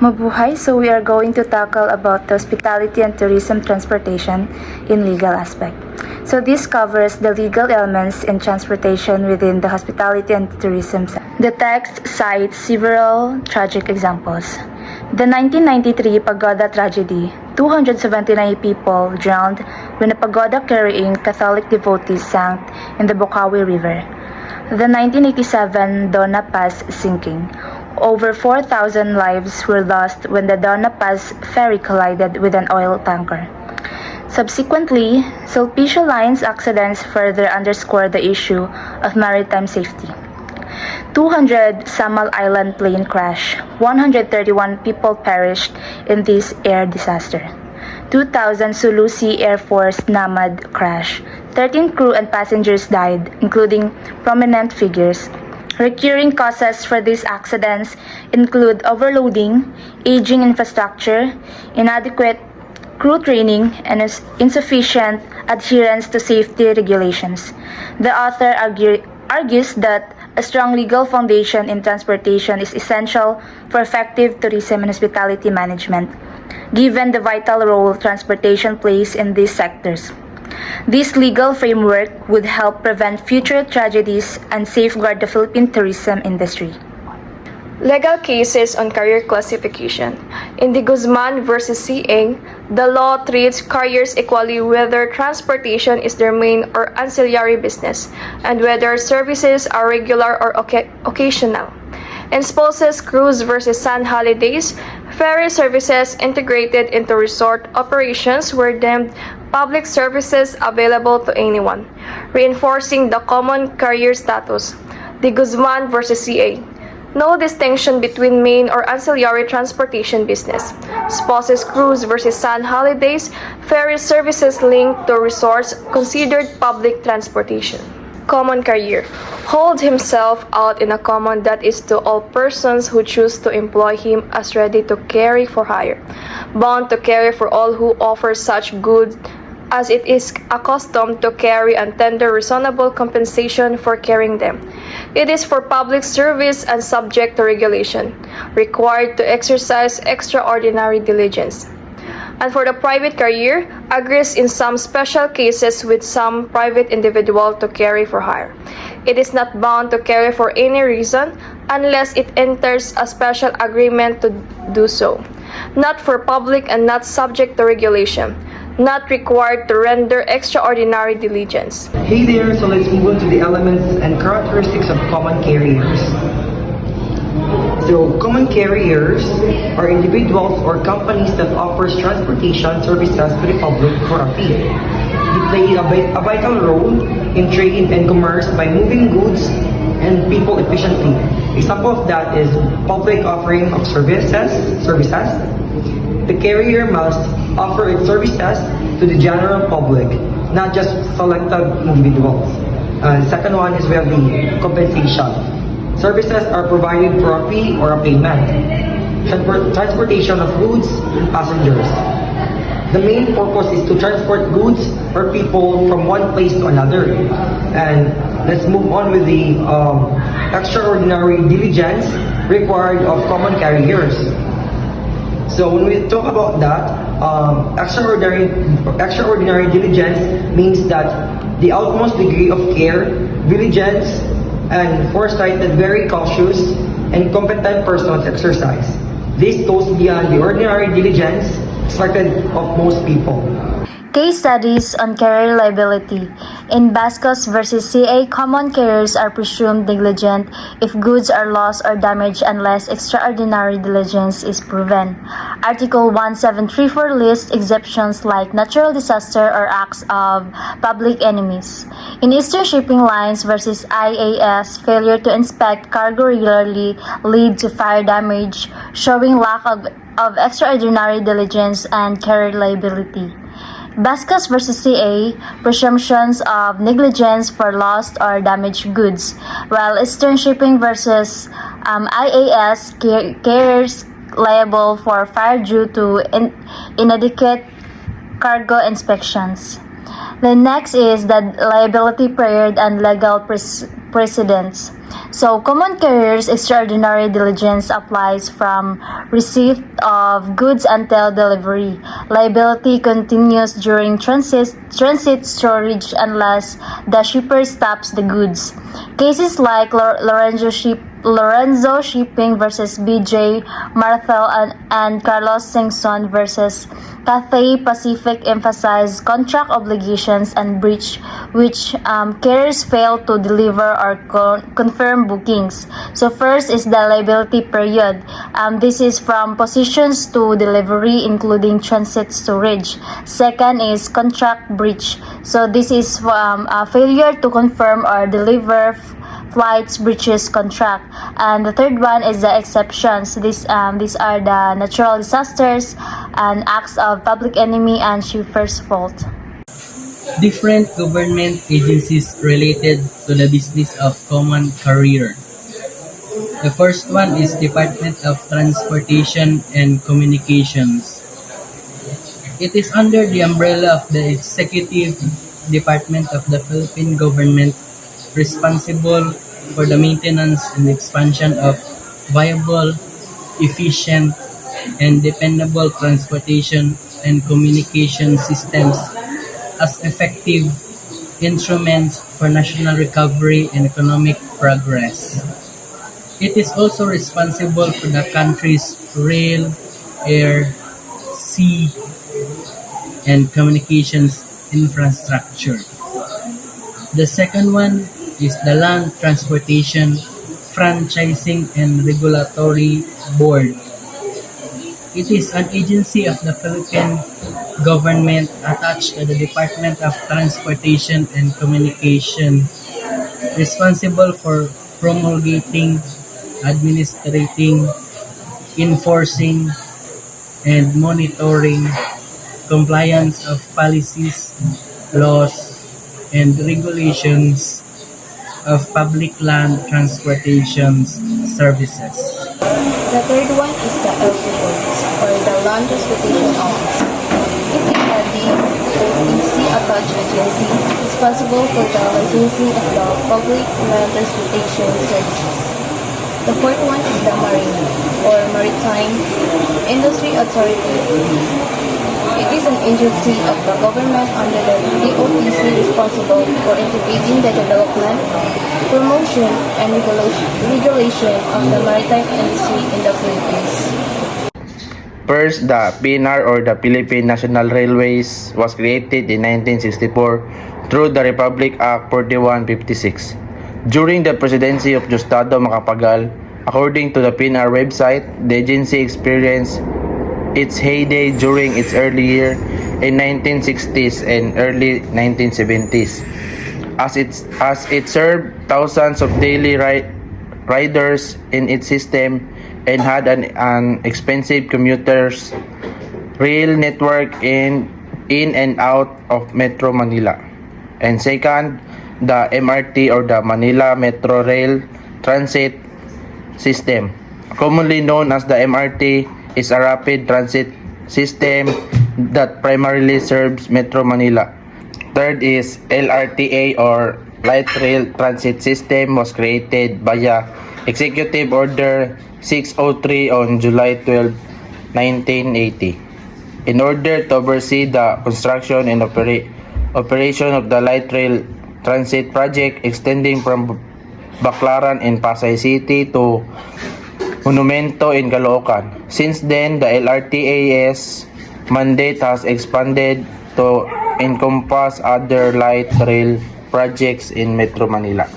Mabuhay! So we are going to tackle about the hospitality and tourism transportation in legal aspect. So this covers the legal elements in transportation within the hospitality and tourism sector. The text cites several tragic examples. The 1993 Pagoda tragedy, 279 people drowned when a pagoda carrying Catholic devotees sank in the Bokawi River. The 1987 Donna Pass sinking. Over 4,000 lives were lost when the Donna Pass ferry collided with an oil tanker. Subsequently, Sulpicio Line's accidents further underscore the issue of maritime safety. 200 Samal Island plane crash, 131 people perished in this air disaster. 2000 Sulu Sea Air Force NAMAD crash, 13 crew and passengers died, including prominent figures. Recurring causes for these accidents include overloading, aging infrastructure, inadequate crew training, and insufficient adherence to safety regulations. The author argues that a strong legal foundation in transportation is essential for effective tourism and hospitality management, given the vital role transportation plays in these sectors. This legal framework would help prevent future tragedies and safeguard the Philippine tourism industry. Legal cases on carrier classification. In the Guzman versus CA, the law treats carriers equally whether transportation is their main or ancillary business, and whether services are regular or occasional. In Sposes Cruise versus Sun Holidays, ferry services integrated into resort operations were deemed public services available to anyone, reinforcing the common carrier status. The Guzman versus CA. No distinction between main or ancillary transportation business. Sposes Cruise versus Sun Holidays, ferry services linked to resorts considered public transportation. Common carrier. Hold himself out in a common that is to all persons who choose to employ him as ready to carry for hire, bound to carry for all who offer such goods as it is accustomed to carry and tender reasonable compensation for carrying them. It is for public service and subject to regulation, required to exercise extraordinary diligence. And for the private carrier, agrees in some special cases with some private individual to carry for hire. It is not bound to carry for any reason unless it enters a special agreement to do so. Not for public and not subject to regulation. Not required to render extraordinary diligence. Hey there, so let's move on to the elements and characteristics of common carriers. So, common carriers are individuals or companies that offers transportation services to the public for a fee. They play a vital role in trade and commerce by moving goods and people efficiently. Example of that is public offering of services. The carrier must offer its services to the general public, not just selected individuals. Second one is we have the compensation. Services are provided for a fee or a payment. Transportation of goods and passengers. The main purpose is to transport goods or people from one place to another. And let's move on with the extraordinary diligence required of common carriers. So when we talk about that, extraordinary diligence means that the utmost degree of care, diligence, and foresight that very cautious and competent persons exercise. This goes beyond the ordinary diligence expected of most people. Case studies on carrier liability. In Bascos versus CA, common carriers are presumed negligent if goods are lost or damaged unless extraordinary diligence is proven. Article 1734 lists exceptions like natural disaster or acts of public enemies. In Eastern Shipping Lines versus IAS, failure to inspect cargo regularly lead to fire damage, showing lack of extraordinary diligence and carrier liability. Bascos versus CA, presumptions of negligence for lost or damaged goods, while Eastern Shipping versus IAS, carriers liable for fire due to inadequate cargo inspections. The next is the liability period and legal precedents. So, common carriers' extraordinary diligence applies from receipt of goods until delivery. Liability continues during transit, storage, unless the shipper stops the goods. Cases like Lorenzo Shipping versus BJ Marthel and Carlos Singson versus Cathay Pacific emphasize contract obligations and breach, which carriers fail to deliver or confirm bookings. So first is the liability period. This is from positions to delivery, including transit storage. Second is contract breach. So this is a failure to confirm or deliver flights breaches contract. And the third one is the exceptions. These are the natural disasters and acts of public enemy and shipper's fault. Different government agencies related to the business of common carrier. The first one is Department of Transportation and Communications. It is under the umbrella of the Executive Department of the Philippine government, responsible for the maintenance and expansion of viable, efficient, and dependable transportation and communication systems as effective instruments for national recovery and economic progress. It is also responsible for the country's rail, air, sea, and communications infrastructure. The second one is the Land Transportation, Franchising and Regulatory Board. It is an agency of the Philippine government attached to the Department of Transportation and Communication, responsible for promulgating, administrating, enforcing, and monitoring compliance of policies, laws, and regulations of public land transportation services. The third one is the LTOs, or the Land Transportation Office. It is a DOTC attached agency responsible for the licensing of the public land transportation services. The fourth one is the Marine, or Maritime Industry Authority. It is an agency of the government under the DOTC responsible for integrating the development, promotion, and regulation of the maritime industry in the Philippines. First, the PNR or the Philippine National Railways was created in 1964 through the Republic Act 4156. During the presidency of Diosdado Macapagal, according to the PNR website, the agency experienced its heyday during its early year in 1960s and early 1970s, as it served thousands of daily riders in its system and had an expensive commuters rail network in and out of Metro Manila. And second, the MRT or the Manila Metro Rail Transit System, commonly known as the MRT, is a rapid transit system that primarily serves Metro Manila. Third is LRTA or Light Rail Transit System, was created via Executive Order 603 on July 12, 1980, in order to oversee the construction and operation of the Light Rail Transit project extending from Baclaran in Pasay City to Monumento in Caloocan. Since then, the LRTA's mandate has expanded to encompass other light rail projects in Metro Manila.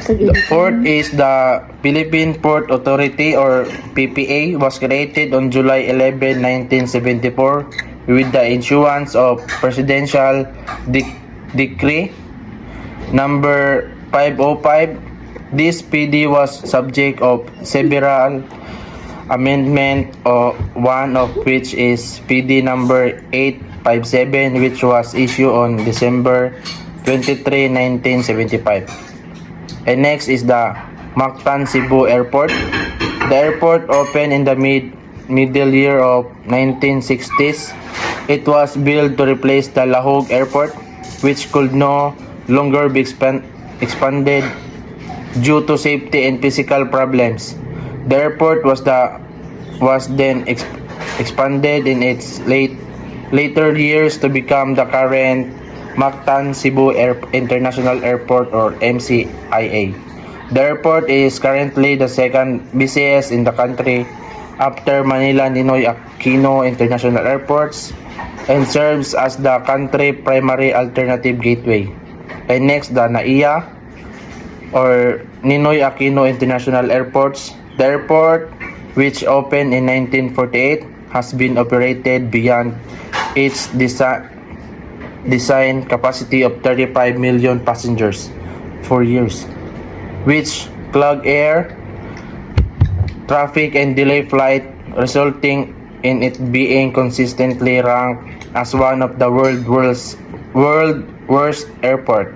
The fourth is the Philippine Port Authority or PPA, was created on July 11, 1974 with the issuance of Presidential Decree number 505. This PD was subject of several amendment, one of which is PD number 857, which was issued on December 23, 1975. And next is the Mactan Cebu Airport. The airport opened in the middle year of 1960s. It was built to replace the Lahog Airport, which could no longer be expanded due to safety and physical problems. The airport was then expanded in its later years to become the current Mactan Cebu International Airport or MCIA. The airport is currently the second busiest in the country after Manila Ninoy Aquino International Airports and serves as the country primary alternative gateway. And next, the NAIA or Ninoy Aquino International Airports. The airport, which opened in 1948, has been operated beyond its design capacity of 35 million passengers for years, which clog air traffic and delay flight, resulting in it being consistently ranked as one of the world's worst airport.